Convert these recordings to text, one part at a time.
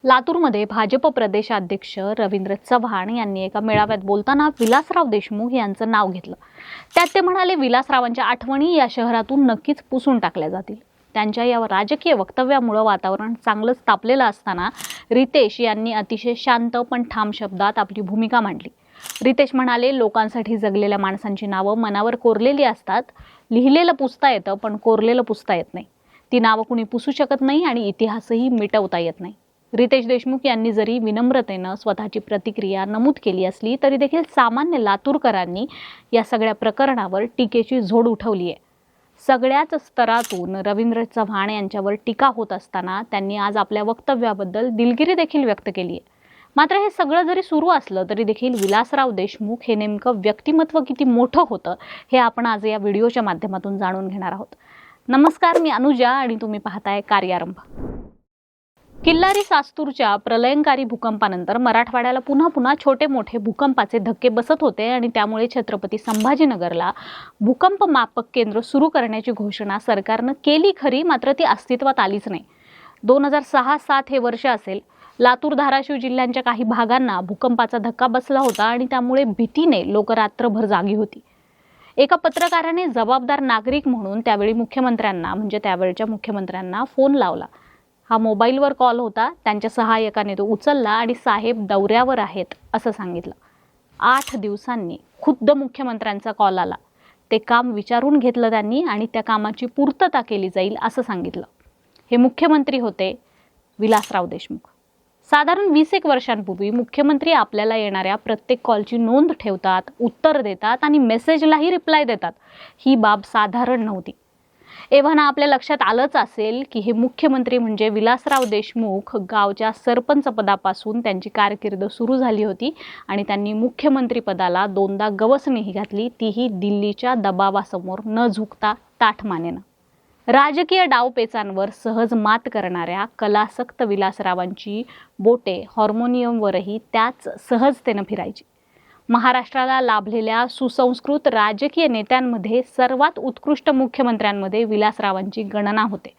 लातूरमध्ये भाजप प्रदेशाध्यक्ष रवींद्र चव्हाण यांनी एका मेळाव्यात बोलताना विलासराव देशमुख यांचं नाव घेतलं. त्यात ते म्हणाले, विलासरावांच्या आठवणी या शहरातून नक्कीच पुसून टाकल्या जातील. त्यांच्या या राजकीय वक्तव्यामुळे वातावरण चांगलंच तापलेलं असताना रितेश यांनी अतिशय शांत पण ठाम शब्दात आपली भूमिका मांडली. रितेश म्हणाले, लोकांसाठी जगलेल्या माणसांची नावं मनावर कोरलेली असतात. लिहिलेलं पुसता येतं पण कोरलेलं पुसता येत नाही. ती नावं कुणी पुसू शकत नाही आणि इतिहासही मिटवता येत नाही. रितेश देशमुख यांनी जरी विनम्रतेनं स्वतःची प्रतिक्रिया नमूद केली असली तरी देखील सामान्य लातूरकरांनी या सगळ्या प्रकरणावर टीकेची झोड उठवली आहे. सगळ्याच स्तरातून रवींद्र चव्हाण यांच्यावर टीका होत असताना त्यांनी आज आपल्या वक्तव्याबद्दल दिलगिरी देखील व्यक्त केली आहे. मात्र हे सगळं जरी सुरू असलं तरी देखील विलासराव देशमुख हे नेमकं व्यक्तिमत्व किती मोठं होतं हे आपण आज या व्हिडिओच्या माध्यमातून जाणून घेणार आहोत. नमस्कार, मी अनुजा आणि तुम्ही पाहताय कार्यारंभ. किल्लारी सास्तूरच्या प्रलयंकारी भूकंपानंतर मराठवाड्याला पुन्हा छोटे मोठे भूकंपाचे धक्के बसत होते आणि त्यामुळे छत्रपती संभाजीनगरला भूकंप मापक केंद्र सुरू करण्याची घोषणा सरकारनं केली खरी, मात्र ती अस्तित्वात आलीच नाही. 2006-07 हे वर्ष असेल. लातूर, धाराशिव जिल्ह्यांच्या काही भागांना भूकंपाचा धक्का बसला होता आणि त्यामुळे भीतीने लोक रात्रभर जागी होती. एका पत्रकाराने जबाबदार नागरिक म्हणून त्यावेळी त्यावेळच्या मुख्यमंत्र्यांना फोन लावला. हा मोबाईलवर कॉल होता. त्यांच्या सहाय्यकाने तो उचलला आणि साहेब दौऱ्यावर आहेत असं सांगितलं. 8 दिवसांनी खुद्द मुख्यमंत्र्यांचा कॉल आला. ते काम विचारून घेतलं त्यांनी आणि त्या कामाची पूर्तता केली जाईल असं सांगितलं. हे मुख्यमंत्री होते विलासराव देशमुख. साधारण 20 वर्षांपूर्वी मुख्यमंत्री आपल्याला येणाऱ्या प्रत्येक कॉलची नोंद ठेवतात, उत्तर देतात आणि मेसेजलाही रिप्लाय देतात. ही बाब साधारण नव्हती. एव्हाना आपल्या लक्षात आलंच असेल की हे मुख्यमंत्री म्हणजे विलासराव देशमुख. गावच्या सरपंच पदापासून त्यांची कारकीर्द सुरू झाली होती आणि त्यांनी मुख्यमंत्री पदाला 2दा गवसणीही घातली, तीही दिल्लीच्या दबावासमोर न झुकता ताठ मानेनं. राजकीय डावपेचांवर सहज मात करणाऱ्या कलासक्त विलासरावांची बोटे हार्मोनियमवरही त्याच सहजतेनं फिरायची. महाराष्ट्राला लाभलेल्या सुसंस्कृत राजकीय नेत्यांमध्ये सर्वात उत्कृष्ट मुख्यमंत्र्यांमध्ये विलासरावांची गणना होते.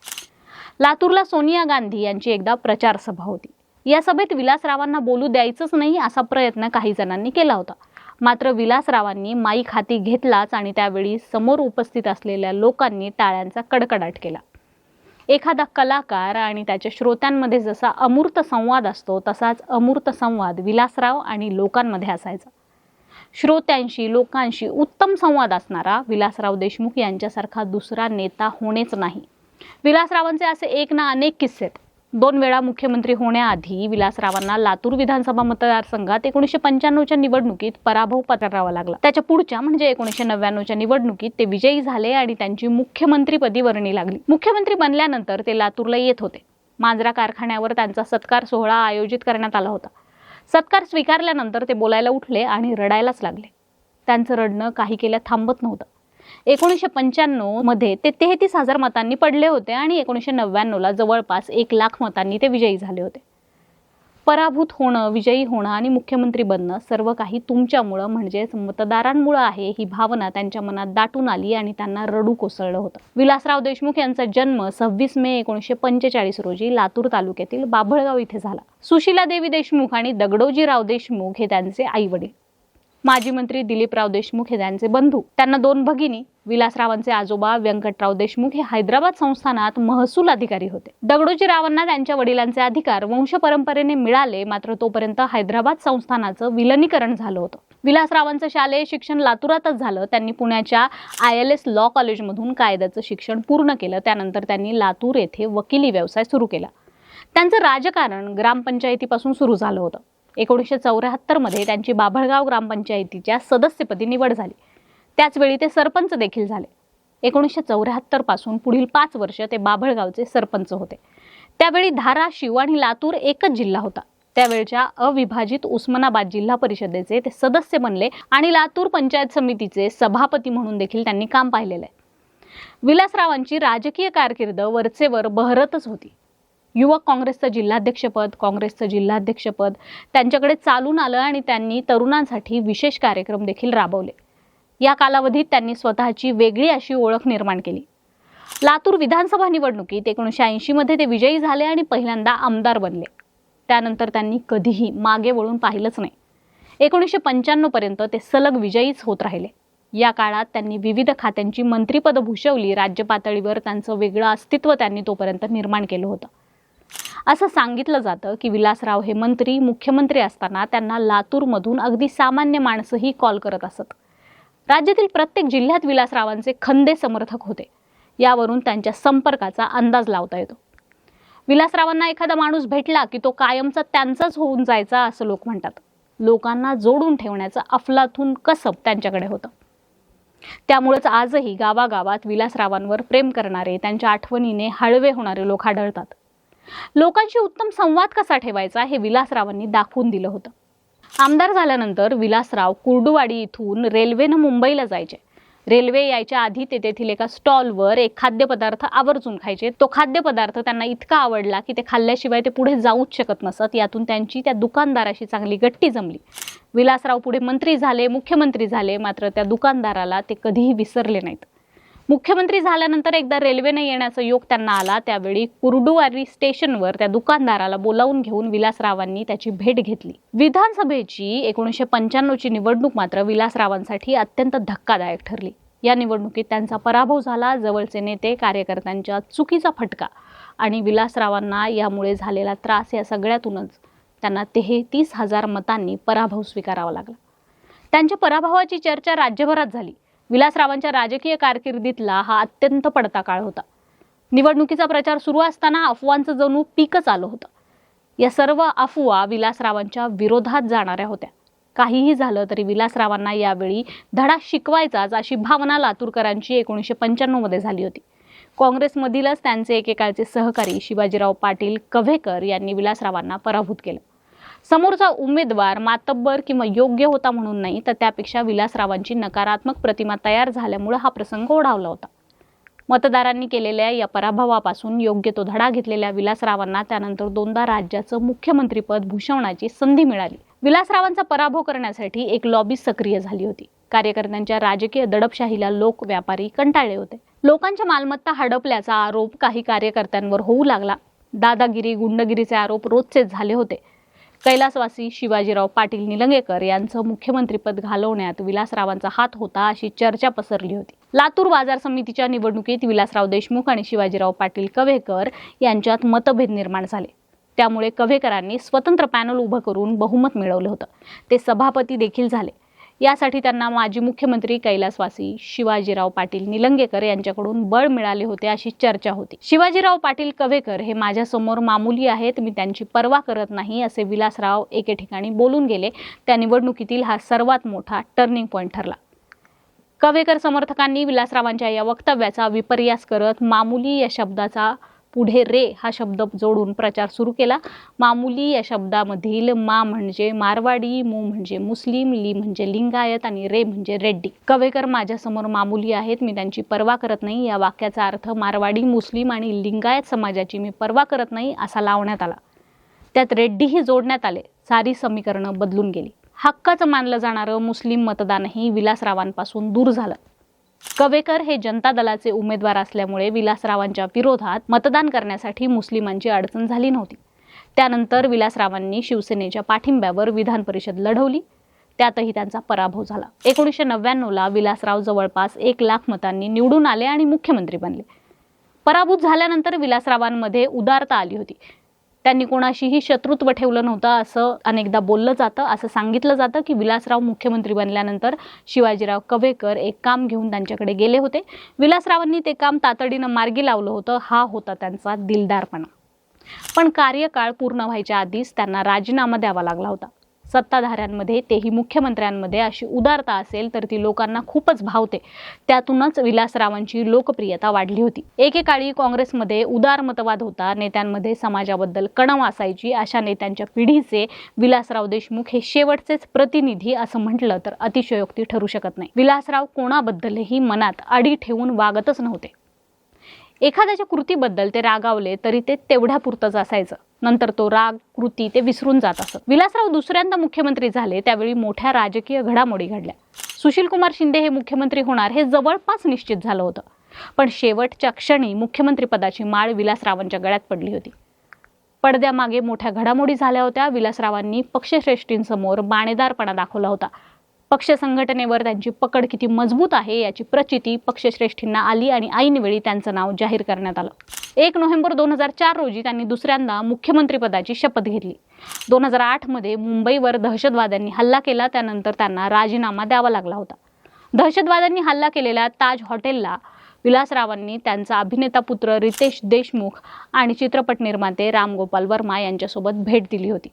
लातूरला सोनिया गांधी यांची एकदा प्रचार सभा होती. या सभेत विलासरावांना बोलू द्यायचंच नाही असा प्रयत्न काही जणांनी केला होता. मात्र विलासरावांनी माईक हाती घेतलाच आणि त्यावेळी समोर उपस्थित असलेल्या लोकांनी टाळ्यांचा कडकडाट केला. एखादा कलाकार आणि त्याच्या श्रोत्यांमध्ये जसा अमूर्त संवाद असतो तसाच अमूर्त संवाद विलासराव आणि लोकांमध्ये असायचा. श्रोत्यांशी, लोकांशी उत्तम संवाद असणारा विलासराव देशमुख यांच्यासारखा दुसरा नेता होणेच नाही. विलासरावांचे असे एक ना अनेक किस्से आहेत. 2 वेळा मुख्यमंत्री होण्याआधी विलासरावांना लातूर विधानसभा मतदारसंघात 1995च्या निवडणुकीत पराभव पत्करावा लागला. त्याच्या पुढच्या म्हणजे 1999च्या निवडणुकीत ते विजयी झाले आणि त्यांची मुख्यमंत्रीपदी वर्णी लागली. मुख्यमंत्री बनल्यानंतर ते लातूरला येत होते. मांजरा कारखान्यावर त्यांचा सत्कार सोहळा आयोजित करण्यात आला होता. सत्कार स्वीकारल्यानंतर ते बोलायला उठले आणि रडायलाच लागले. त्यांचं रडणं काही केल्या थांबत नव्हतं. 1995 मध्ये ते 33,000 मतांनी पडले होते आणि 1999ला जवळपास 1 लाख मतांनी ते विजयी झाले होते. पराभूत होणं, विजयी होणं आणि मुख्यमंत्री बनणं सर्व काही तुमच्यामुळं म्हणजेच मतदारांमुळं आहे ही भावना त्यांच्या मनात दाटून आली आणि त्यांना रडू कोसळलं होतं. विलासराव देशमुख यांचा जन्म 26 मे 1945 रोजी लातूर तालुक्यातील बाभळगाव इथे झाला. सुशीला देवी देशमुख आणि दगडोजीराव देशमुख हे त्यांचे आई वडील. माजी मंत्री दिलीपराव देशमुख हे त्यांचे बंधू. त्यांना 2 भगिनी. विलासरावांचे आजोबा व्यंकटराव देशमुख हे हैदराबाद संस्थानात महसूल अधिकारी होते. दगडोजीरावांना त्यांच्या वडिलांचे अधिकार वंश परंपरेने मिळाले, मात्र तोपर्यंत हैदराबाद संस्थानाचं विलनीकरण झालं होतं. विलासरावांचं शालेय शिक्षण लातूरातच झालं. त्यांनी पुण्याच्या ILS लॉ कॉलेजमधून कायद्याचं शिक्षण पूर्ण केलं. त्यानंतर त्यांनी लातूर येथे वकिली व्यवसाय सुरू केला. त्यांचं राजकारण ग्रामपंचायतीपासून सुरू झालं होतं. 1974 मध्ये त्यांची बाभळगाव ग्रामपंचायतीच्या सदस्यपदी निवड झाली. त्याचवेळी ते सरपंच देखील झाले. 1974 पासून पुढील 5 वर्ष ते बाभळगावचे सरपंच होते. त्यावेळी धाराशिव आणि लातूर एकच जिल्हा होता. त्यावेळच्या अविभाजित उस्मानाबाद जिल्हा परिषदेचे ते सदस्य बनले आणि लातूर पंचायत समितीचे सभापती म्हणून देखील त्यांनी काम पाहिलेलं आहे. विलासरावांची राजकीय कारकीर्द वरचेवर बहरतच होती. युवक काँग्रेसचं जिल्हाध्यक्षपद त्यांच्याकडे चालून आलं आणि त्यांनी तरुणांसाठी विशेष कार्यक्रम देखील राबवले. या कालावधीत त्यांनी स्वतःची वेगळी अशी ओळख निर्माण केली. लातूर विधानसभा निवडणुकीत 1980 मध्ये ते विजयी झाले आणि पहिल्यांदा आमदार बनले. त्यानंतर त्यांनी कधीही मागे वळून पाहिलंच नाही. 1995 पर्यंत ते सलग विजयीच होत राहिले. या काळात त्यांनी विविध खात्यांची मंत्रिपद भूषवली. राज्य पातळीवर त्यांचं वेगळं अस्तित्व त्यांनी तोपर्यंत निर्माण केलं होतं. असं सांगितलं जातं की विलासराव हे मुख्यमंत्री असताना त्यांना लातूरमधून अगदी सामान्य माणसंही कॉल करत असत. राज्यातील प्रत्येक जिल्ह्यात विलासरावांचे खंदे समर्थक होते. यावरून त्यांच्या संपर्काचा अंदाज लावता येतो. विलासरावांना एखादा माणूस भेटला की तो कायमचा त्यांचाच होऊन जायचा असं लोक म्हणतात. लोकांना जोडून ठेवण्याचं अफलातून कसब त्यांच्याकडे होतं. त्यामुळेच आजही गावागावात विलासरावांवर प्रेम करणारे, त्यांच्या आठवणीने हळवे होणारे लोक आढळतात. लोकांशी उत्तम संवाद कसा ठेवायचा हे विलासरावांनी दाखवून दिलं होतं. आमदार झाल्यानंतर विलासराव कुर्डुवाडी इथून रेल्वेनं मुंबईला जायचे. रेल्वे यायच्या आधी ते तेथील एका स्टॉलवर एक खाद्यपदार्थ आवर्जून खायचे. तो खाद्यपदार्थ त्यांना इतका आवडला की ते खाल्ल्याशिवाय ते पुढे जाऊच शकत नसत. यातून त्यांची त्या दुकानदाराशी चांगली गट्टी जमली. विलासराव पुढे मंत्री झाले, मुख्यमंत्री झाले. मात्र त्या दुकानदाराला ते कधीही विसरले नाहीत. मुख्यमंत्री झाल्यानंतर एकदा रेल्वेने येण्याचा योग त्यांना आला. त्यावेळी कुर्डुवाडी स्टेशनवर त्या दुकानदाराला बोलावून घेऊन विलासरावांनी त्याची भेट घेतली. विधानसभेची 1995ची निवडणूक मात्र विलासरावांसाठी अत्यंत धक्कादायक ठरली. या निवडणुकीत त्यांचा पराभव झाला. जवळचे नेते, कार्यकर्त्यांच्या चुकीचा फटका आणि विलासरावांना यामुळे झालेला त्रास या सगळ्यातूनच त्यांना 33,000 मतांनी पराभव स्वीकारावा लागला. त्यांच्या पराभवाची चर्चा राज्यभरात झाली. विलासरावांच्या राजकीय कारकिर्दीतला हा अत्यंत पडता काळ होता. निवडणुकीचा प्रचार सुरू असताना अफवांचं जणू पीकच आलं होतं. या सर्व अफवा विलासरावांच्या विरोधात जाणाऱ्या होत्या. काहीही झालं तरी विलासरावांना यावेळी धडा शिकवायचाच अशी भावना लातूरकरांची 1995 मध्ये झाली होती. काँग्रेसमधीलच त्यांचे एकेकाळचे सहकारी शिवाजीराव पाटील कव्हेकर यांनी विलासरावांना पराभूत केलं. समोरचा उमेदवार मातब्बर किंवा योग्य होता म्हणून नाही, तर त्यापेक्षा विलासरावांची नकारात्मक प्रतिमा तयार झाल्यामुळे हा प्रसंग ओढावला होता. मतदारांनी केलेल्या या पराभवापासून योग्य तो धडा घेतलेल्या विलासरावांना त्यानंतर 2दा राज्याचं मुख्यमंत्रीपद भूषवण्याची संधी मिळाली. विलासरावांचा पराभव करण्यासाठी एक लॉबी सक्रिय झाली होती. कार्यकर्त्यांच्या राजकीय दडपशाहीला लोक, व्यापारी कंटाळले होते. लोकांच्या मालमत्ता हडपल्याचा आरोप काही कार्यकर्त्यांवर होऊ लागला. दादागिरी, गुंडगिरीचे आरोप रोजचेच झाले होते. कैलासवासी शिवाजीराव पाटील निलंगेकर यांचं मुख्यमंत्रीपद घालवण्यात विलासरावांचा हात होता अशी चर्चा पसरली होती. लातूर बाजार समितीच्या निवडणुकीत विलासराव देशमुख आणि शिवाजीराव पाटील कव्हेकर यांच्यात मतभेद निर्माण झाले. त्यामुळे कव्हेकरांनी स्वतंत्र पॅनल उभं करून बहुमत मिळवलं होतं. ते सभापती देखील झाले. यासाठी त्यांना माजी मुख्यमंत्री कैलासवासी शिवाजीराव पाटील निलंगेकर यांच्याकडून बळ मिळाले होते अशी चर्चा होती. शिवाजीराव पाटील कव्हेकर हे माझ्यासमोर मामुली आहेत, मी त्यांची पर्वा करत नाही असे विलासराव एके ठिकाणी बोलून गेले. त्या निवडणुकीतील हा सर्वात मोठा टर्निंग पॉईंट ठरला. कव्हेकर समर्थकांनी विलासरावांच्या या वक्तव्याचा विपर्यास करत मामुली या शब्दाचा पुढे रे हा शब्द जोडून प्रचार सुरू केला. मामुली या शब्दामधील मा म्हणजे मारवाडी, मू म्हणजे मुस्लिम, ली म्हणजे लिंगायत आणि रे म्हणजे रेड्डी. कव्हेकर माझ्यासमोर मामुली आहेत, मी त्यांची पर्वा करत नाही या वाक्याचा अर्थ मारवाडी, मुस्लिम आणि लिंगायत समाजाची मी पर्वा करत नाही असा लावण्यात आला. त्यात रेड्डीही जोडण्यात आले. सारी समीकरणं बदलून गेली. हक्काचं मानलं जाणारं मुस्लिम मतदानही विलासरावांपासून दूर झालं. कव्हेकर हे जनता दलाचे उमेदवार असल्यामुळे विलासरावांच्या विरोधात मतदान करण्यासाठी मुस्लिमांची अडचण झाली नव्हती. त्यानंतर विलासरावांनी शिवसेनेच्या पाठिंब्यावर विधान परिषद लढवली. त्यातही त्यांचा पराभव झाला. 1999ला विलासराव जवळपास 1 लाख मतांनी निवडून आले आणि मुख्यमंत्री बनले. पराभूत झाल्यानंतर विलासरावांमध्ये उदारता आली होती. त्यांनी कोणाशीही शत्रुत्व ठेवलं नव्हतं असं अनेकदा बोललं जातं. असं सांगितलं जातं की विलासराव मुख्यमंत्री बनल्यानंतर शिवाजीराव कव्हेकर एक काम घेऊन त्यांच्याकडे गेले होते. विलासरावांनी ते काम तातडीनं मार्गी लावलं होतं. हा होता त्यांचा दिलदारपणा. पण कार्यकाळ पूर्ण व्हायच्या आधीच त्यांना राजीनामा द्यावा लागला होता. सत्ताधाऱ्यांमध्ये, तेही मुख्यमंत्र्यांमध्ये अशी उदारता असेल तर ती लोकांना खूपच भावते. त्यातूनच विलासरावांची लोकप्रियता वाढली होती. एकेकाळी काँग्रेसमध्ये उदार मतवाद होता. नेत्यांमध्ये समाजाबद्दल कणव असायची. अशा नेत्यांच्या पिढीचे विलासराव देशमुख हे शेवटचेच प्रतिनिधी असं म्हटलं तर अतिशयोक्ती ठरू शकत नाही. विलासराव कोणाबद्दलही मनात अडी ठेवून वागतच नव्हते. एखाद्याच्या कृतीबद्दल ते रागावले तरी ते तेवढ्यापुरतंच असायचं. नंतर तो राग, कृती ते विसरून जात असत. विलासराव दुसऱ्यांदा मुख्यमंत्री झाले त्यावेळी मोठ्या राजकीय घडामोडी घडल्या. सुशीलकुमार शिंदे हे मुख्यमंत्री होणार हे जवळपास निश्चित झालं होतं. पण शेवटच्या क्षणी मुख्यमंत्रीपदाची माळ विलासरावांच्या गळ्यात पडली होती. पडद्यामागे मोठ्या घडामोडी झाल्या होत्या. विलासरावांनी पक्षश्रेष्ठींसमोर बाणेदारपणा दाखवला होता. पक्ष संघटनेवर त्यांची पकड किती मजबूत आहे याची प्रचिती पक्षश्रेष्ठींना आली आणि ऐनवेळी त्यांचं नाव जाहीर करण्यात आलं. 1 नोव्हेंबर 2004 रोजी त्यांनी दुसऱ्यांदा मुख्यमंत्रीपदाची शपथ घेतली. 2008 मध्ये मुंबईवर दहशतवाद्यांनी हल्ला केला. त्यानंतर त्यांना राजीनामा द्यावा लागला होता. दहशतवाद्यांनी हल्ला केलेल्या ताज हॉटेलला विलासरावांनी त्यांचा अभिनेता पुत्र रितेश देशमुख आणि चित्रपट निर्माते राम गोपाल वर्मा यांच्यासोबत भेट दिली होती.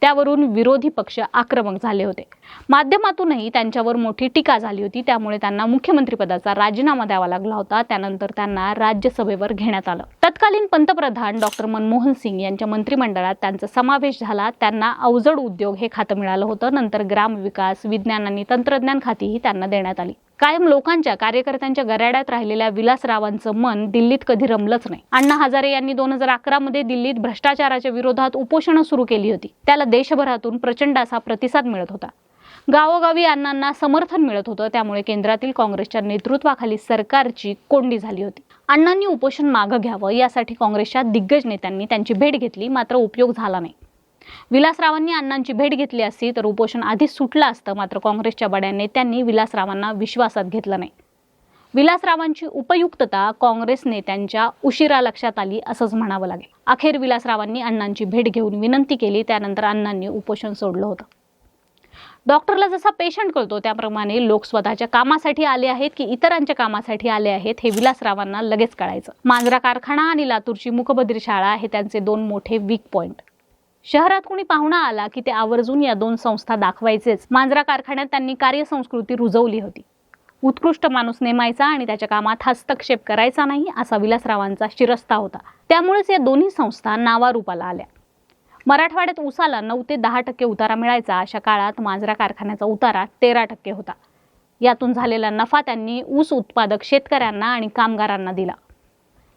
त्यावरून विरोधी पक्ष आक्रमक झाले होते. माध्यमातूनही त्यांच्यावर मोठी टीका झाली होती. त्यामुळे त्यांना मुख्यमंत्रीपदाचा राजीनामा द्यावा लागला होता. त्यानंतर त्यांना राज्यसभेवर घेण्यात आलं. तत्कालीन पंतप्रधान डॉक्टर मनमोहन सिंग यांच्या मंत्रिमंडळात त्यांचा समावेश झाला. त्यांना अवजड उद्योग हे खातं मिळालं होतं. नंतर ग्रामविकास, विज्ञान आणि तंत्रज्ञान खातीही त्यांना देण्यात आली. कायम लोकांच्या, कार्यकर्त्यांच्या गराड्यात राहिलेल्या विलासरावांचं मन दिल्लीत कधी रमलंच नाही. अण्णा हजारे यांनी 2011 मध्ये दिल्लीत भ्रष्टाचाराच्या विरोधात उपोषणं सुरू केली होती. त्याला देशभरातून प्रचंड असा प्रतिसाद मिळत होता. गावोगावी अण्णांना समर्थन मिळत होतं. त्यामुळे केंद्रातील काँग्रेसच्या नेतृत्वाखाली सरकारची कोंडी झाली होती. अण्णांनी उपोषण मागं घ्यावं यासाठी काँग्रेसच्या दिग्गज नेत्यांनी त्यांची भेट घेतली, मात्र उपयोग झाला नाही. विलासरावांनी अण्णांची भेट घेतली असती तर उपोषण आधीच सुटलं असतं. मात्र काँग्रेसच्या बड्या नेत्यांनी विलासरावांना विश्वासात घेतलं नाही. विलासरावांची उपयुक्तता काँग्रेस नेत्यांच्या उशिरा लक्षात आली असंच म्हणावं लागेल. अखेर विलासरावांनी अण्णांची भेट घेऊन विनंती केली. त्यानंतर अण्णांनी उपोषण सोडलं होतं. डॉक्टरला जसा पेशंट कळतो त्याप्रमाणे लोक स्वतःच्या कामासाठी आले आहेत की इतरांच्या कामासाठी आले आहेत हे विलासरावांना लगेच कळायचं. मांजरा कारखाना आणि लातूरची मूकबधिर शाळा हे त्यांचे 2 मोठे वीक पॉइंट. शहरात कोणी पाहुणा आला की ते आवर्जून या 2 संस्था दाखवायचेच. मांजरा कारखान्यात त्यांनी कार्यसंस्कृती रुजवली होती. उत्कृष्ट माणूस नेमायचा आणि त्याच्या कामात हस्तक्षेप करायचा नाही असा विलासरावांचा शिरस्ता होता. त्यामुळेच या दोन्ही संस्था नावारूपाला आल्या. मराठवाड्यात ऊसाला 9 ते 10% उतारा मिळायचा. अशा काळात मांजरा कारखान्याचा उतारा 13% होता. यातून झालेला नफा त्यांनी ऊस उत्पादक शेतकऱ्यांना आणि कामगारांना दिला.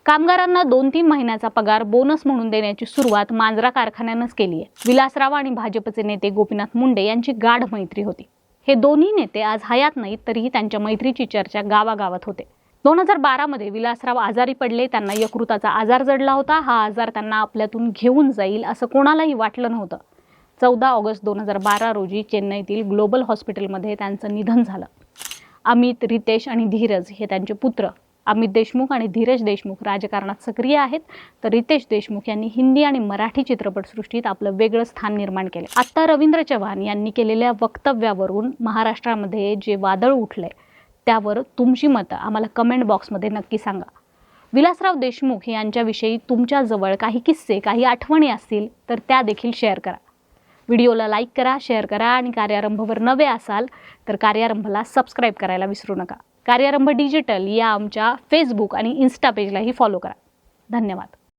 कामगारांना 2-3 महिन्याचा पगार बोनस म्हणून देण्याची सुरुवात मांजरा कारखान्यानंच केली आहे. विलासराव आणि भाजपचे नेते गोपीनाथ मुंडे यांची गाढ मैत्री होती. हे दोन्ही नेते आज हयात नाहीत, तरीही त्यांच्या मैत्रीची चर्चा गावागावात होते. 2012 मध्ये विलासराव आजारी पडले. त्यांना यकृताचा आजार जडला होता. हा आजार त्यांना आपल्यातून घेऊन जाईल असं कोणालाही वाटलं नव्हतं. 14 ऑगस्ट 2012 रोजी चेन्नईतील ग्लोबल हॉस्पिटलमध्ये त्यांचं निधन झालं. अमित, रितेश आणि धीरज हे त्यांचे पुत्र. अमित देशमुख आणि धीरज देशमुख राजकारणात सक्रिय आहेत, तर रितेश देशमुख यांनी हिंदी आणि मराठी चित्रपटसृष्टीत आपलं वेगळं स्थान निर्माण केले. आता रवींद्र चव्हाण यांनी केलेल्या वक्तव्यावरून महाराष्ट्रामध्ये जे वादळ उठलंय त्यावर तुमची मतं आम्हाला कमेंट बॉक्समध्ये नक्की सांगा. विलासराव देशमुख यांच्याविषयी तुमच्याजवळ काही किस्से, काही आठवणी असतील तर त्या देखील शेअर करा. व्हिडिओला लाईक करा, शेअर करा आणि कार्यारंभवर नवे असाल तर कार्यारंभला सबस्क्राईब करायला विसरू नका. कार्यारंभ डिजिटल या आमच्या फेसबुक आणि इन्स्टा पेजलाही फॉलो करा. धन्यवाद.